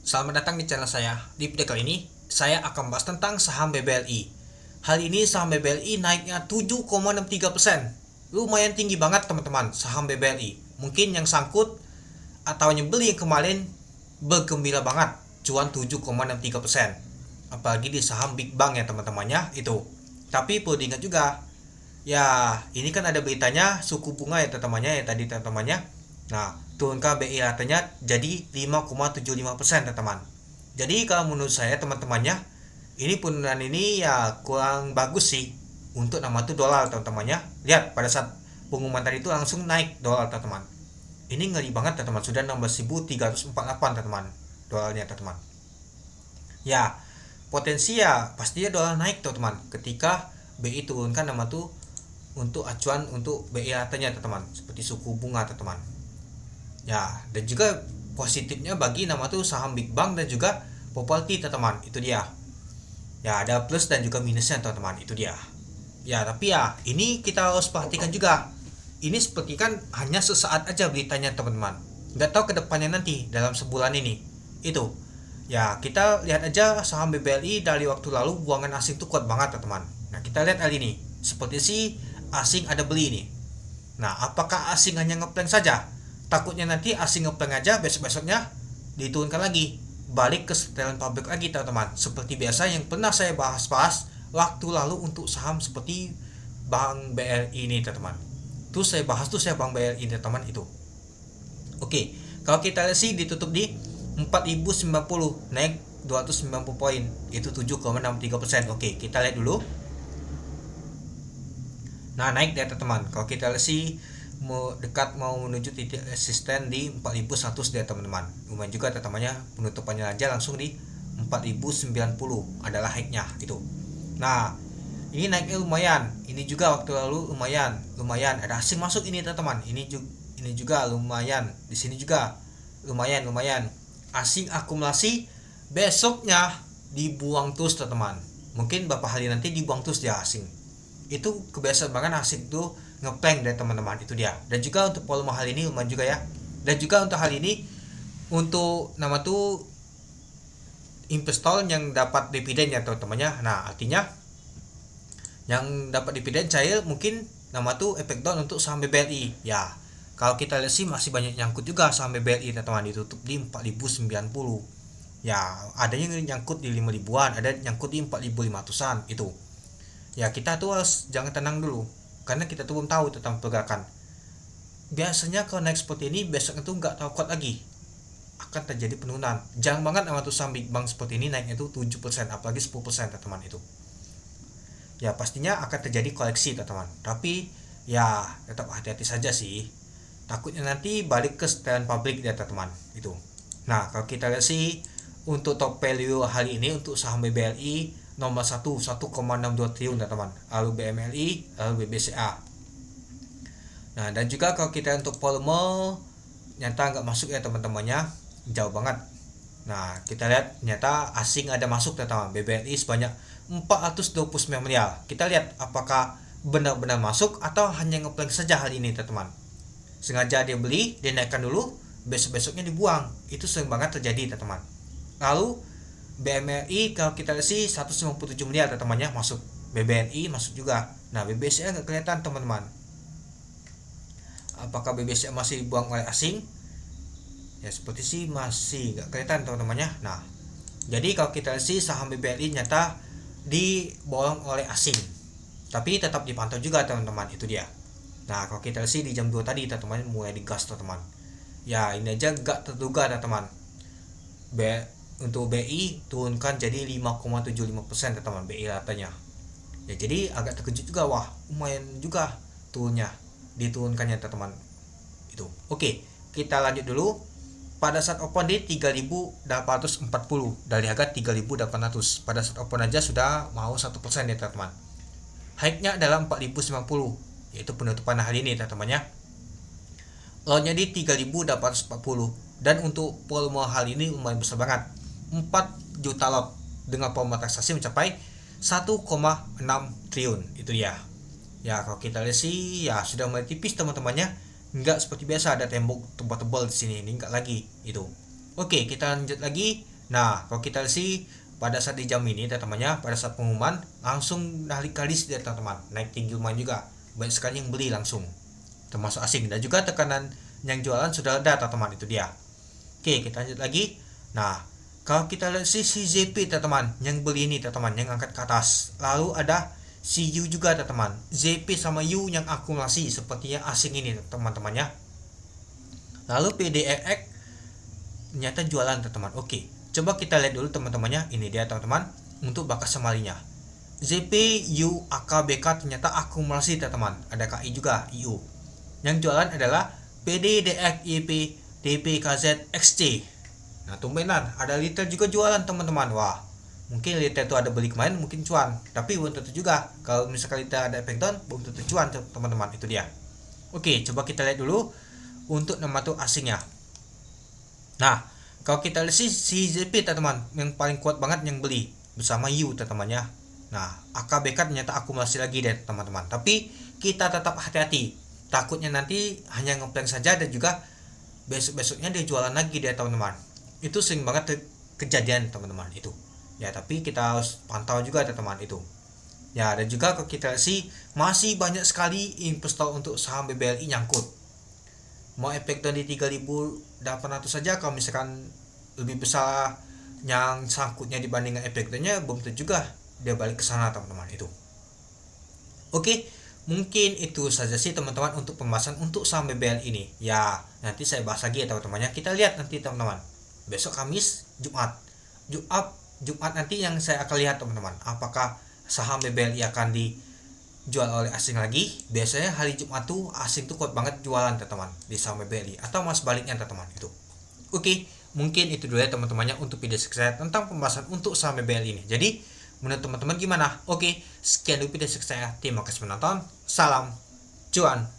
Selamat datang di channel saya. Di video kali ini, saya akan bahas tentang saham BBLI. Hal ini saham BBLI naiknya 7,63%. Lumayan tinggi banget teman-teman saham BBLI. Mungkin yang sangkut atau yang beli yang kemarin bergembira banget. Cuan 7,63%. Apalagi di saham Big Bang ya teman-temannya itu. Tapi perlu diingat juga, ya ini kan ada beritanya suku bunga ya teman-temannya ya tadi teman-temannya. Nah, turunkan BI ratanya jadi 5,75% teman-teman. Jadi kalau menurut saya teman-temannya, ini penurunan ini ya kurang bagus sih untuk nama itu dolar teman-temannya. Lihat pada saat pengumuman tadi itu langsung naik dolar teman-teman. Ini ngeri banget teman-teman, sudah 16.348 teman-teman dolarnya teman-teman. Ya, potensi ya pastinya dolar naik teman-teman ketika BI turunkan nama tuh untuk acuan untuk BI ratanya teman-teman, seperti suku bunga teman-teman. Ya, dan juga positifnya bagi nama tuh saham Big Bang dan juga properti teman-teman. Itu dia. Ya, ada plus dan juga minusnya teman-teman. Itu dia. Ya, tapi ya ini kita harus perhatikan juga. Ini seperti kan hanya sesaat aja beritanya teman-teman. Nggak tahu kedepannya nanti dalam sebulan ini. Itu. Ya, kita lihat aja saham BBLI dari waktu lalu buangan asing tuh kuat banget teman-teman. Nah, kita lihat kali ini. Seperti si asing ada beli ini. Nah, apakah asing hanya ngeplank saja? Takutnya nanti asing ngeplank aja, besok-besoknya diturunkan lagi. Balik ke setelan pabrik lagi teman-teman. Seperti biasa yang pernah saya bahas-bahas waktu lalu untuk saham seperti Bank BRI ini teman-teman. Terus saya bahas tuh saya Bank BRI ini teman-teman itu. Oke, kalau kita lihat sih ditutup di 4090 naik 290 poin, itu 7,63%. Oke, kita lihat dulu. Nah, naik data teman. Kalau kita lihat sih mau menuju titik resisten di 4100 deh teman-teman. Lumayan juga teman-temannya, penutupannya aja langsung di 4090 adalah high-nya itu. Nah, ini naiknya lumayan. Ini juga waktu lalu lumayan. Ada asing masuk ini teman-teman. Ini juga lumayan. Di sini juga lumayan. Asing akumulasi besoknya dibuang terus teman-teman. Mungkin beberapa hari nanti dibuang terus dia asing. Itu kebiasaan banget asik tuh ngeplank dari teman-teman. Itu dia. Dan juga untuk volume hal ini lumayan juga ya. Dan juga untuk hal ini, untuk nama tuh investor yang dapat dividen ya teman-temannya. Nah, artinya yang dapat dividen cair mungkin nama tuh efek down untuk saham BBRI ya. Kalau kita lihat sih masih banyak nyangkut juga saham BBRI teman-teman, ditutup di 4090 ya. Ada yang nyangkut di 5000-an, ada nyangkut di 4500-an itu. Ya, kita tuh harus jangan tenang dulu karena kita tuh belum tahu tentang pergerakan. Biasanya kalau naik seperti ini besok itu nggak tahu kuat lagi, akan terjadi penurunan. Jangan banget sama tuh saham Big Bang seperti ini naiknya itu 7%, apalagi 10% teman-teman itu. Ya pastinya akan terjadi koleksi teman-teman. Tapi ya tetap hati-hati saja sih. Takutnya nanti balik ke setelan pabrik ya teman-teman itu. Nah, kalau kita lihat sih untuk top value hari ini untuk saham BBLI nomor 1,62 triliun teman-teman, lalu BMLI, lalu BBCA. Nah, dan juga kalau kita untuk volume nyata nggak masuk ya teman-temannya, jauh banget. Nah, kita lihat nyata asing ada masuk teman-teman, BBRI sebanyak 429 miliar. Kita lihat apakah benar-benar masuk atau hanya ngeplank saja hari ini teman-teman. Sengaja dia beli, dia naikkan dulu, besok-besoknya dibuang. Itu sering banget terjadi teman-teman. Lalu BMRI kalau kita lihat sih 157 miliar teman-temannya masuk. BBNI masuk juga. Nah, BBCA nggak kelihatan teman-teman. Apakah BBCA masih dibuang oleh asing? Ya seperti sih masih nggak kelihatan teman-temannya. Nah, jadi kalau kita lihat sih saham BBRI nyata diborong oleh asing. Tapi tetap dipantau juga teman-teman, itu dia. Nah, kalau kita lihat sih di jam 2 tadi teman-teman mulai digas teman-teman. Ya, ini aja nggak terduga teman-teman. Untuk BI turunkan jadi 5,75% teman-teman BI ratanya. Ya jadi agak terkejut juga, wah lumayan juga turunnya, diturunkannya teman-teman itu. Oke, kita lanjut dulu. Pada saat open di 3840 dari harga 3800, pada saat open aja sudah mau 1% ya teman-teman. High-nya adalah 4090, yaitu penutupan hari ini teman-teman ya. Low-nya di 3840, dan untuk volume hari ini lumayan besar banget, 4 juta lot dengan volume transaksi mencapai 1,6 triliun itu ya. Ya kalau kita lihat sih ya sudah mulai tipis teman-temannya, nggak seperti biasa ada tembok tebal-tebal di sini, ini nggak lagi itu. Oke, kita lanjut lagi Nah, kalau kita lihat pada saat di jam ini teman-temannya, pada saat pengumuman langsung naik kali dia teman-teman, naik tinggi lumayan juga, banyak sekali yang beli langsung, termasuk asing, dan juga tekanan yang jualan sudah ada teman-teman, itu dia. Oke, kita lanjut lagi. Nah, kalau kita lihat si ZP teman-teman, yang beli ini teman-teman, yang angkat ke atas, lalu ada si U juga teman-teman, ZP sama U yang akumulasi sepertinya asing ini teman-temannya. Lalu PDRX ternyata jualan teman-teman. Oke, coba kita lihat dulu teman-temannya. Ini dia teman-teman, untuk bakas semalinya. ZP, U, AK, BK ternyata akumulasi teman-teman. Ada KI juga, IU. Yang jualan adalah PD, DX, YP, DP, KZ, XC. Nah, tumbenan ada retail juga jualan teman-teman. Wah, mungkin retail itu ada beli kemarin mungkin cuan, tapi belum tentu juga. Kalau misalkan kita ada efek down, belum tentu cuan teman-teman, itu dia. Oke, coba kita lihat dulu untuk nama tuh asingnya. Nah, kalau kita lihat si ZP teman-teman, yang paling kuat banget yang beli bersama U teman-temannya. Nah, AKBK ternyata akumulasi lagi deh teman-teman. Tapi kita tetap hati-hati. Takutnya nanti hanya ngeplank saja dan juga besok-besoknya dia jualan lagi deh teman-teman. Itu sering banget kejadian teman-teman itu. Ya, tapi kita harus pantau juga teman-teman itu. Ya, dan juga kalau kita lihat masih banyak sekali investor untuk saham BBLI nyangkut. Mau efek tadi 3.800 saja, kalau misalkan lebih besar yang sangkutnya dibandingkan efeknya, belum tentu juga dia balik ke sana teman-teman itu. Oke, mungkin itu saja sih teman-teman untuk pembahasan untuk saham BBL ini. Ya, nanti saya bahas lagi ya teman-temannya. Kita lihat nanti teman-teman. Besok Kamis, Jumat nanti yang saya akan lihat teman-teman. Apakah saham BBLI akan dijual oleh asing lagi? Biasanya hari Jumat tuh asing tuh kuat banget jualan teman-teman di saham BBLI, atau mas baliknya teman-teman itu. Oke, mungkin itu dulu ya teman-temannya untuk video saya tentang pembahasan untuk saham BBL ini. Jadi menurut teman-teman gimana? Oke, sekian dulu video saya. Terima kasih menonton. Salam cuan.